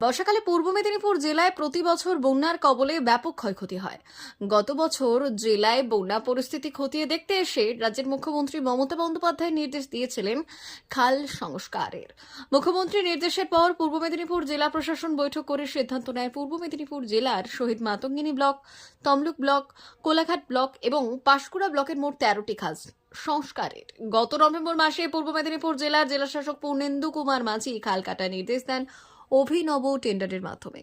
বর্ষাকালে পূর্ব মেদিনীপুর জেলায় প্রতি বছর বন্যার কবলে ব্যাপক ক্ষয়ক্ষতি হয়। গত বছর জেলায় বন্যা পরিস্থিতি খতিয়ে দেখতে এসে রাজ্যের মুখ্যমন্ত্রী মমতা বন্দ্যোপাধ্যায় নির্দেশ দিয়েছিলেন খাল সংস্কারের। মুখ্যমন্ত্রীর নির্দেশের পর পূর্ব মেদিনীপুর জেলা প্রশাসন বৈঠক করে সিদ্ধান্ত নেয় পূর্ব মেদিনীপুর জেলার Shahid Matangini block, Tamluk block, Kolaghat block এবং পাঁশকুড়া ব্লকের মোট 13টি খাল সংস্কারের। গত নভেম্বর মাসে পূর্ব মেদিনীপুর জেলার জেলাশাসক পূর্ণেন্দু কুমার মাঝি খাল কাটার নির্দেশ দেন অভিনব টেন্ডারের মাধ্যমে।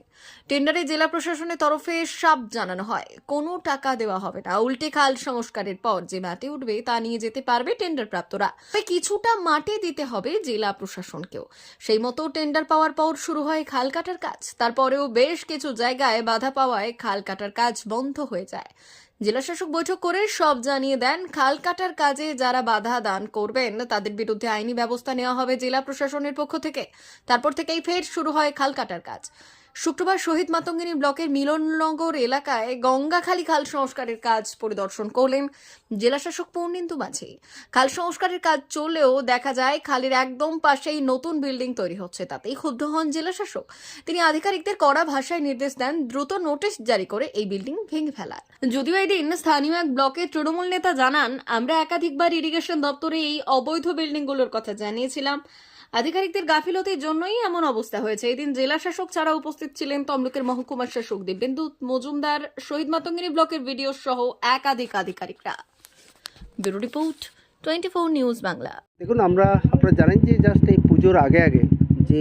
টেন্ডারে জেলা প্রশাসনের তরফে সাপ জানানো হয় কোনো টাকা দেওয়া হবে না, উল্টে খাল সংস্কারের পর যে মাটি উঠবে তা নিয়ে যেতে পারবে টেন্ডার প্রাপ্তরা। তবে কিছুটা মাটি দিতে হবে জেলা প্রশাসনকেও। সেই মতো টেন্ডার পাওয়ার পর শুরু হয় খাল কাটার কাজ। তারপরেও বেশ কিছু জায়গায় বাধা পাওয়ায় খাল কাটার কাজ বন্ধ হয়ে যায়। জেলাশাসক বৈঠক করে সব জানিয়ে দেন, খাল কাটার কাজে যারা বাধা দান করবেন তাদের বিরুদ্ধে আইনি ব্যবস্থা নেওয়া হবে জেলা প্রশাসনের পক্ষ থেকে। তারপর থেকেই ফের শুরু হয় খাল কাটার কাজ। শুক্রবার শহীদ মাতঙ্গিনী ব্লকের মিলননগর এলাকায় গঙ্গাখালী খাল সংস্কারের কাজ পরিদর্শন করলেন জেলাশাসক পূর্ণেন্দু মাঝি। খাল সংস্কারের কাজ চললেও দেখা যায় খালের একদম পাশেই নতুন বিল্ডিং তৈরি হচ্ছে। তাতেই ক্ষুব্ধ হন জেলাশাসক। তিনি আধিকারিকদের কড়া ভাষায় নির্দেশ দেন দ্রুত নোটিশ জারি করে এই বিল্ডিং ভেঙে ফেলার। যদিও এদিন স্থানীয় এক ব্লকের তৃণমূল নেতা জানান, আমরা একাধিকবার ইরিগেশন দপ্তরে এই অবৈধ বিল্ডিংগুলোর কথা জানিয়েছিলাম, আধিকারিকদের গাফিলতির জন্যই এমন অবস্থা হয়েছে। এদিন জেলা শাসক ছাড়া উপস্থিত ছিলেন তমলুকের মহকুমা শাসক দিব্যেন্দু মজুমদার, শহীদ মাতঙ্গিনী ব্লকের ভিডিও সহ একাধিক আধিকারিকরা। Bureau report, 24 news Bangla. দেখুন, আপনারা জানেন যে জাস্ট এই পুজোর আগে যে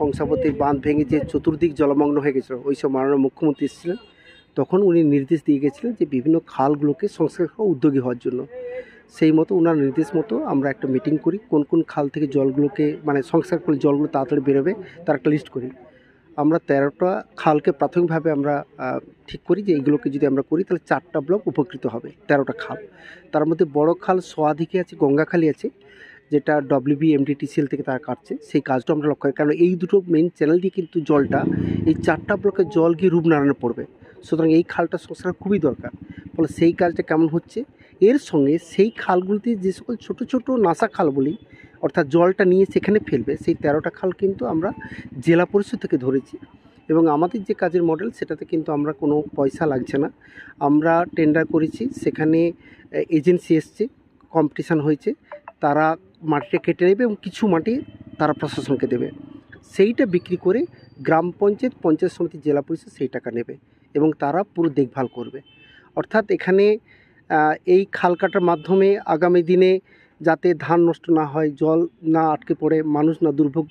কংসাবতীর বাঁধ ভেঙে যে চতুর্দিক জলমগ্ন হয়ে গেছিল, ওই সব মাননীয় মুখ্যমন্ত্রী এসেছিলেন। তখন উনি নির্দেশ দিয়ে গেছিলেন যে বিভিন্ন খালগুলোকে সংস্কার করা উদ্যোগী হওয়ার জন্য। সেই মতো ওনার নির্দেশ মতো আমরা একটা মিটিং করি, কোন কোন খাল থেকে জলগুলোকে সংস্কার করলে জলগুলো তাড়াতাড়ি বেরোবে তার একটা লিস্ট করি। আমরা 13টা খালকে প্রাথমিকভাবে আমরা ঠিক করি যে এইগুলোকে যদি আমরা করি তাহলে 4টা ব্লক উপকৃত হবে। 13টা খাল, তার মধ্যে বড় খাল সোয়াধিকে আছে, গঙ্গাখালী আছে, যেটা WBMDTCL থেকে তারা কাটছে। সেই কাজটা আমরা লক্ষ্য করি, কারণ এই দুটো মেইন চ্যানেল দিয়ে কিন্তু জলটা এই 4টা ব্লকের জল গিয়ে রূপনারায়ণে পড়বে। সুতরাং এই খালটা সংস্কার খুবই দরকার। ফলে সেই কাজটা কেমন হচ্ছে, এর সঙ্গে সেই খালগুলিতে যে সকল ছোটো ছোটো নাসা খাল বলি, অর্থাৎ জলটা নিয়ে সেখানে ফেলবে, সেই 13টা খাল কিন্তু আমরা জেলা পরিষদ থেকে ধরেছি। এবং আমাদের যে কাজের মডেল সেটাতে কিন্তু আমরা কোনো পয়সা লাগছে না। আমরা টেন্ডার করেছি, সেখানে এজেন্সি এসছে, কম্পিটিশান হয়েছে, তারা মাটিটা কেটে নেবে এবং কিছু মাটি তারা প্রশাসনকে দেবে। সেইটা বিক্রি করে গ্রাম পঞ্চায়েত, পঞ্চায়েত সমিতি, জেলা পরিষদ সেই টাকা নেবে এবং তারা পুরো দেখভাল করবে। অর্থাৎ এখানে এই খাল কাটার মাধ্যমে আগামী দিনে যাতে ধান নষ্ট না হয়, জল না আটকে পড়ে, মানুষ না দুর্ভোগ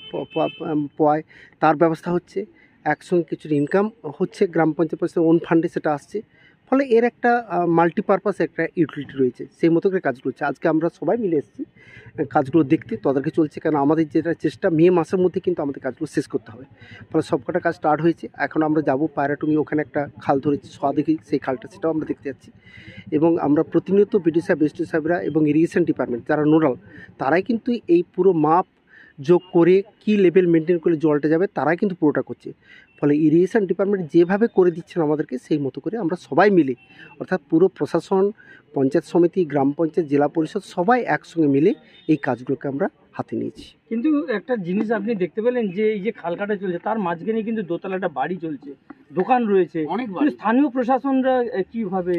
পায়, তার ব্যবস্থা হচ্ছে। একসঙ্গে কিছু ইনকাম হচ্ছে, গ্রাম পঞ্চায়েত পরিষদের ওন ফান্ডে সেটা আসছে। ফলে এর একটা মাল্টিপারপাস একটা ইউটিলিটি রয়েছে, সেই মতো করে কাজগুলো হচ্ছে। আজকে আমরা সবাই মিলে এসেছি কাজগুলো দেখতে, তদারকি চলছে, কারণ আমাদের যেটা চেষ্টা মে মাসের মধ্যে কিন্তু আমাদের কাজগুলো শেষ করতে হবে। ফলে সবকটা কাজ স্টার্ট হয়েছে। এখন আমরা যাব পায়রাটুঙ্গি, ওখানে একটা খাল ধরেছি সোয়াদিঘি, সেই খালটা সেটাও আমরা দেখতে যাচ্ছি। এবং আমরা প্রতিনিয়ত বিডিও সাহেব, এসডিও সাহেবরা এবং ইরিগেশন ডিপার্টমেন্ট যারা নোডাল, তারাই কিন্তু এই পুরো মাপ যোগ করে কী লেভেল মেনটেন করলে জলটা যাবে, তারাই কিন্তু পুরোটা করছে। ফলে ইরিগেশন ডিপার্টমেন্ট যেভাবে করে দিচ্ছেন আমাদেরকে, সেই মতো করে আমরা সবাই মিলে, অর্থাৎ পুরো প্রশাসন, পঞ্চায়েত সমিতি, গ্রাম পঞ্চায়েত, জেলা পরিষদ সবাই একসঙ্গে মিলে এই কাজগুলোকে আমরা হাতে নিয়েছি। কিন্তু একটা জিনিস আপনি দেখতে পেলেন যে এই যে খাল কাটা চলছে তার মাঝখানে কিন্তু দোতলা একটা বাড়ি চলছে, দোকান রয়েছে, স্থানীয় প্রশাসনরা কিভাবে?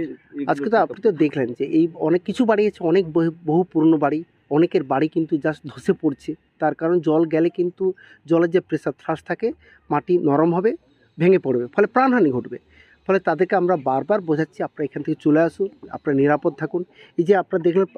আজকে তো আপনি তো দেখলেন যে এই অনেক কিছু বাড়ি আছে, অনেক বহু পুরনো বাড়ি, অনেকের বাড়ি কিন্তু জাস্ট ধসে পড়ছে। তার কারণ জল গেলে কিন্তু জলের যে প্রেসার থ্রাস থাকে, মাটি নরম হবে, ভেঙে পড়বে, ফলে প্রাণহানি ঘটবে। ফলে তাদেরকে আমরা বারবার বোঝাচ্ছি, আপনারা এখান থেকে চলে আসুন, আপনারা নিরাপদ থাকুন। এই যে আপনারা দেখলেন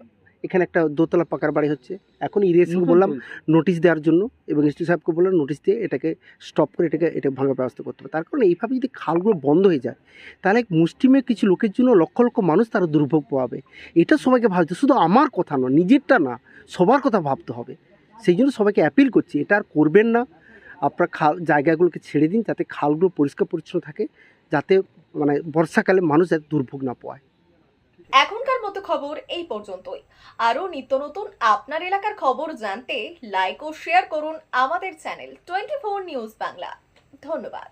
এখানে একটা দোতলা পাকার বাড়ি হচ্ছে, এখন ইরিগেশনকে বললাম নোটিশ দেওয়ার জন্য এবং এসডি সাহেবকে বললাম নোটিশ দিয়ে এটাকে স্টপ করে এটা ভাঙার ব্যবস্থা করতে হবে। তার কারণ এইভাবে যদি খালগুলো বন্ধ হয়ে যায়, তাহলে মুষ্টিমেয় কিছু লোকের জন্য লক্ষ লক্ষ মানুষ তারা দুর্ভোগ পাবে। এটা সবাইকে ভাবতে, শুধু আমার কথা নয়, নিজেরটা না, সবার কথা ভাবতে হবে। সেই জন্য সবাইকে অ্যাপিল করছি, এটা আর করবেন না। আপনারা খাল জায়গাগুলোকে ছেড়ে দিন, যাতে খালগুলো পরিষ্কার পরিচ্ছন্ন থাকে, যাতে বর্ষাকালে মানুষ যাতে দুর্ভোগ না পায়। এখনকার মতো খবর এই পর্যন্তই। আরও নিত্য নতুন আপনার এলাকার খবর জানতে লাইক ও শেয়ার করুন আমাদের চ্যানেল 24 নিউজ বাংলা। ধন্যবাদ।